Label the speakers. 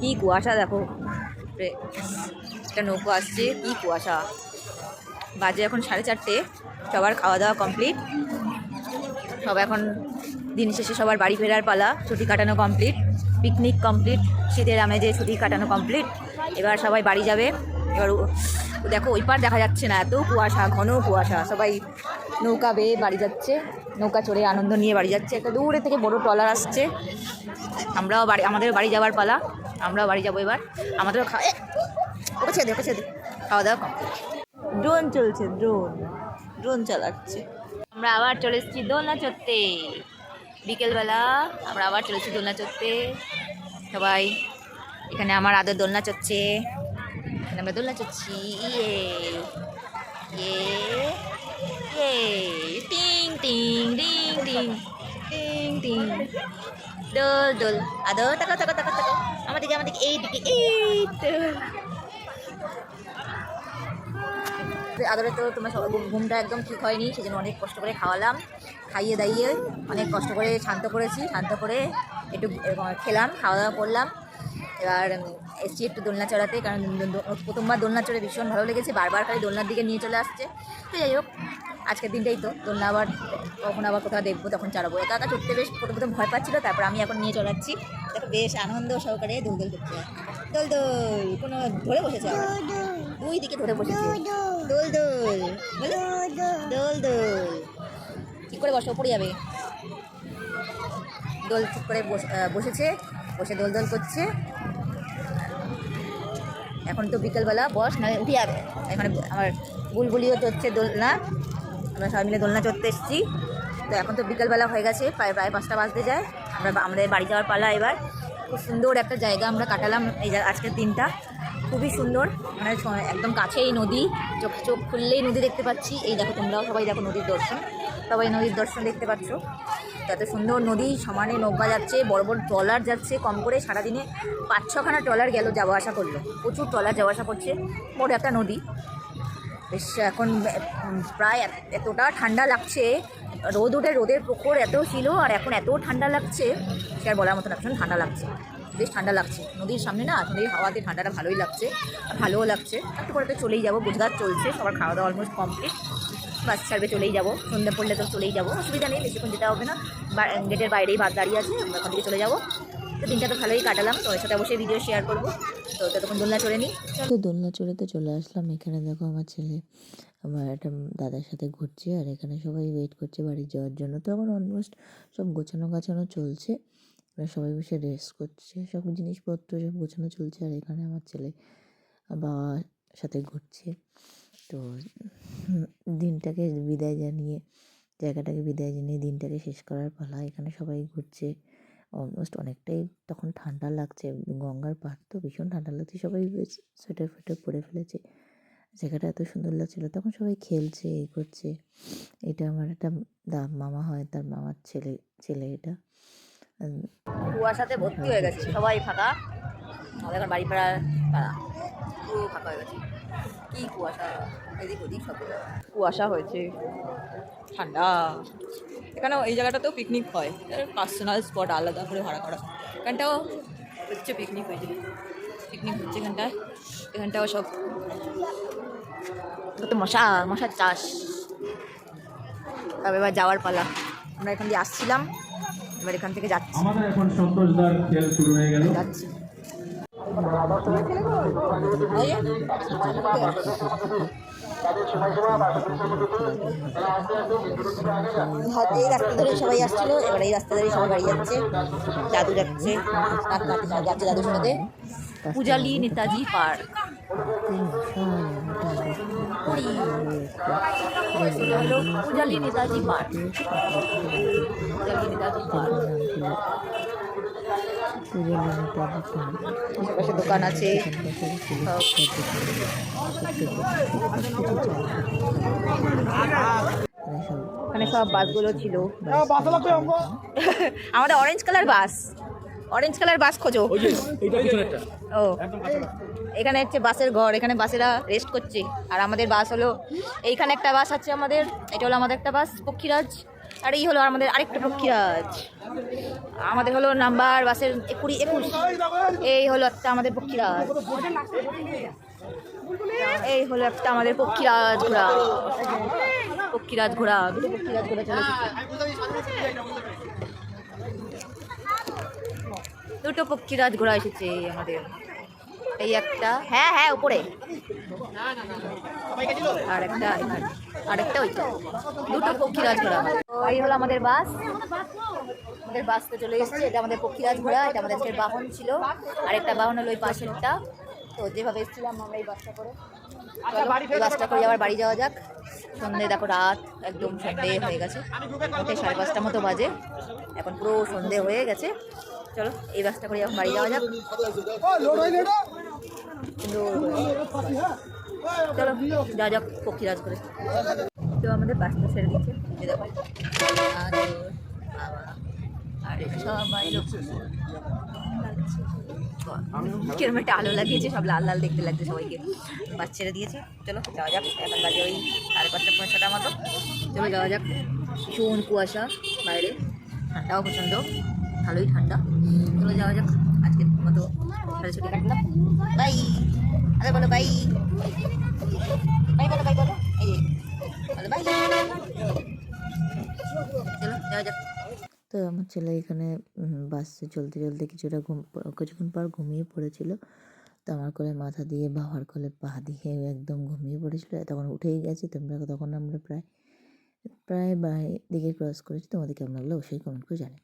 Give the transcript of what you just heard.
Speaker 1: কি কুয়াশা দেখো, একটা নৌকো আসছে, কি কুয়াশা। বাজে এখন 4:30, সবার খাওয়া দাওয়া কমপ্লিট। সব এখন দিন শেষে সবার বাড়ি ফেরার পালা, ছুটি কাটানো কমপ্লিট, পিকনিক কমপ্লিট, শীতের আমেজে ছুটি কাটানো কমপ্লিট। এবার সবাই বাড়ি যাবে। এবার দেখো ওই পার দেখা যাচ্ছে না, এত কুয়াশা, ঘন কুয়াশা। সবাই নৌকা বেয়ে বাড়ি যাচ্ছে, নৌকা চড়ে আনন্দ নিয়ে বাড়ি যাচ্ছে। একটা দূরে থেকে বড় ট্রলার আসছে। আমরাও বাড়ি, আমাদের বাড়ি যাওয়ার পালা, আমরাও বাড়ি যাবো এবার। আমাদেরও ওকে ছেদে খাওয়া দাওয়া কমপ্লিট। ড্রোন চলছে, ড্রোন চালাচ্ছে। আমরা আবার চলে এসেছি দোলনা চড়তে। বিকেলবেলা আমরা আবার চলেছি দোলনা চড়তে। সবাই এখানে আমার আদর দোলনা চড়ছে, এখানে আমরা দোলনা চড়ছি। ইয়ে ইয়ে ইয়ে, টিং টিং ডিং ডিং টিং টিং। দোল দোল আদর, তাকাও তাকাও তাকাও তাকাও আমাদেরকে, এইদিকে, এই তো আদরে। তো তোমার ঘুমটা একদম ঠিক হয়নি, সেই জন্য অনেক কষ্ট করে খাওয়ালাম, খাইয়ে দাইয়ে অনেক কষ্ট করে শান্ত করেছি। শান্ত করে একটু খেলাম, খাওয়া দাওয়া করলাম। এবার এসছি একটু দোলনা চড়াতে, কারণ প্রথমবার দোলনা চড়ে ভীষণ ভালো লেগেছে। বারবার খালি দোলনার দিকে নিয়ে চলে আসছে। তো যাই হোক, আজকের দিনটাই তো দোলনা, আবার কখন আবার কোথাও দেখবো তখন চড়াবো। একা একা চড়তে বেশ প্রথম ভয় পাচ্ছিলো, তারপর আমি এখন নিয়ে চড়াচ্ছি। দেখো বেশ আনন্দ সহকারে দোল দোল করছে। দোল দোল কোনো ধরে বসেছে, দুই দিকে ধরে বসেছে। দোল দোল দোল দোল, ঠিক করে বসো, পড়ে যাবে। দোল ঠিক করে বসেছে, বসে দোল দোল করছে। এখন তো বিকেলবেলা, বস নাহলে উঠে যাবে। এখানে আমার বুলবুলিও চড়ছে দোলনা, আমরা সবাই মিলে দোলনা চড়তে এসেছি। তো এখন তো বিকেলবেলা হয়ে গেছে, প্রায় 5টা বাজতে যায়। আমাদের বাড়ি যাওয়ার পালা এবার। খুব সুন্দর একটা জায়গা আমরা কাটালাম এই আজকের দিনটা, খুবই সুন্দর। মানে একদম কাছেই নদী, চোখ খুললেই নদী দেখতে পাচ্ছি। এই দেখো, তোমরাও সবাই দেখো নদীর দর্শন, সবাই নদীর দর্শন দেখতে পাচ্ছ। এত সুন্দর নদী, সমানে নৌকা যাচ্ছে, বড় বড় ট্রলার যাচ্ছে। কম করে সারাদিনে 5-6খানা ট্রলার গেল, যাওয়া আসা করলো। প্রচুর ট্রলার যাওয়া আসা করছে, বড় একটা নদী। বেশ এখন প্রায় এতটা ঠান্ডা লাগছে, রোদ উঠে রোদের প্রখর এত ছিল, আর এখন এত ঠান্ডা লাগছে সে আর বলার মতো না। ভীষণ ঠান্ডা লাগছে, বেশ ঠান্ডা লাগছে। নদীর সামনে না, নদীর হাওয়াতে ঠান্ডাটা ভালোই লাগছে, ভালোও লাগছে। একটু পরে তো চলেই যাবো, গুজরাট চলছে, সবার খাওয়া দাওয়া অলমোস্ট কমপ্লিট। বাস ছাড়বে, চলেই যাবো। সন্ধ্যা পড়লে তো চলেই যাবো, অসুবিধা নেই, বেশিক্ষণ যেতে হবে না। গেটের বাইরেই বাস দাঁড়িয়ে আছে, আমরা ওখান থেকে চলে যাবো। তো দিনটা তো ভালোই কাটালাম, তো ওর সাথে অবশ্যই ভিডিও শেয়ার করবো। তো ততক্ষণ দোলনা চড়ে নিই।
Speaker 2: তো দোলনা চড়ে চলে আসলাম। এখানে দেখো আমার ছেলে আমার একটা দাদার সাথে ঘুরছে, আর এখানে সবাই ওয়েট করছে বাড়ি যাওয়ার জন্য। তো এখন অলমোস্ট সব গোছানো চলছে, সবাই বসে রেস্ট করছে, সব জিনিসপত্র সব গোছানো চলছে। আর এখানে আমার ছেলে বাবার সাথে ঘুরছে। তো দিনটাকে বিদায় জানিয়ে, জায়গাটাকে বিদায় জানিয়ে দিনটাকে শেষ করার পালা। এখানে সবাই ঘুরছে, অলমোস্ট অনেকটাই তখন ঠান্ডা লাগছে, গঙ্গার পাড় তো ভীষণ ঠান্ডা লাগছে। সবাই সোয়েটার ফোয়েটার পরে ফেলেছে, জায়গাটা এত সুন্দর লাগছিলো। তখন সবাই খেলছে, এই করছে। এটা আমার একটা মামা হয়, তার মামার ছেলে এটা।
Speaker 1: কুয়াশাতে ভর্তি হয়ে গেছে, সবাই ফাঁকা। আমাদের এখন বাড়ি ফেরার পালা, পুরো ফাঁকা হয়ে গেছে। কি কুয়াশা, এদিক ওদিক সব কুয়াশা হয়েছে, ঠান্ডা। এখানেও এই জায়গাটাতেও পিকনিক হয়, পার্সোনাল স্পট আলাদা করে ভাড়া করা। এখানটাও হচ্ছে পিকনিক হয়েছে, এখানটাও সব তো মশার চাষ। তবে এবার যাওয়ার পালা, আমরা এখান দিয়ে আসছিলাম, এবার এখান থেকে যাচ্ছি।
Speaker 3: আমাদের এখন সন্তোষদার খেল শুরু হয়ে গেল।
Speaker 1: যাচ্ছি এই রাস্তা ধরে সবাই আসছিল, এবার এই রাস্তা ধরে সবাই বাড়ি যাচ্ছে। দাদু যাচ্ছে, যাচ্ছে দাদুর সাথে পূজালি নেতাজি পার্ক। পূজালি নেতাজি পার্ক, আশেপাশে দোকান আছে, এখানে সব বাসগুলো ছিল। আমাদের অরেঞ্জ কালার বাস খোঁজো। ও এখানে হচ্ছে বাসের ঘর, এখানে বাসেরা রেস্ট করছে। আর আমাদের বাস হলো এইখানে একটা বাস আছে আমাদের, এটা হলো আমাদের একটা বাস পক্ষীরাজ। আর এই হলো আমাদের আরেকটা পক্ষীরাজ। আমাদের হলো নাম্বার বাসের 21 এই হলো একটা আমাদের পক্ষীরাজ। এই হলো একটা আমাদের পক্ষীরাজ ঘোড়া। পক্ষীরাজ ঘোড়া, দুটো পক্ষীরাজ ঘোড়া চলে এসেছে। দুটো পক্ষীরাজ ঘোড়া এসেছে আমাদের। এই একটা, হ্যাঁ হ্যাঁ উপরে, আর একটা এখানে, আর একটা ওইটা। দুটো পক্ষীরাজ ঘোড়া। তো এই হলো আমাদের বাস। আমাদের বাস তো চলে এসেছে। এটা আমাদের পক্ষীরাজ ঘোড়া, এটা আমাদের আজকের বাহন ছিল। আর একটা বাহন হলো ওই পাশেরটা। তো যেভাবে এসেছিলাম আমরা এই বাসটা করে, চলো, এই বাসটা করে আবার বাড়ি যাওয়া যাক। সন্ধ্যে দেখো, রাত একদম সন্ধ্যে হয়ে গেছে। ওকে 5:30 মতো বাজে, এখন পুরো সন্ধ্যে হয়ে গেছে। চলো এই বাসটা করে এখন বাড়ি যাওয়া যাক। চলো যাওয়া যাক পক্ষীরাজ করে। তো আমাদের বাসটা ছেড়ে দিচ্ছে, এই দেখো আদর, বাবা আর সবাই লোক। কিরম একটা আলো লাগিয়েছে, সব লাল লাল দেখতে লাগছে সবাইকে। বাস ছেড়ে দিয়েছে, চলো যাওয়া যাক। এখন বাজে ওই 5:30-6:30 মতো। চলো যাওয়া যাক। ভীষণ কুয়াশা বাইরে, ঠান্ডাও প্রচণ্ড, ভালোই ঠান্ডা। চলো যাওয়া যাক। আজকের মতো সাড়ে ছুটি কাটলাম। বাই, আরে বলো বাই, বাই বলো, বাই বলো, এই বলো বাই। চলো যাওয়া যাক।
Speaker 2: তো আমার ছেলে এখানে বাসে চলতে চলতে কিছুক্ষণ পর ঘুমিয়ে পড়েছিল। তো আমার কোলে মাথা দিয়ে বাবার কোলে পা দিয়ে একদম ঘুমিয়ে পড়েছিল। তখন উঠেই গেছে। তখন আমরা প্রায় দিকে ক্রস করেছি। তোমাদের কেমন লাগলো অবশ্যই কমেন্ট করে জানাবে।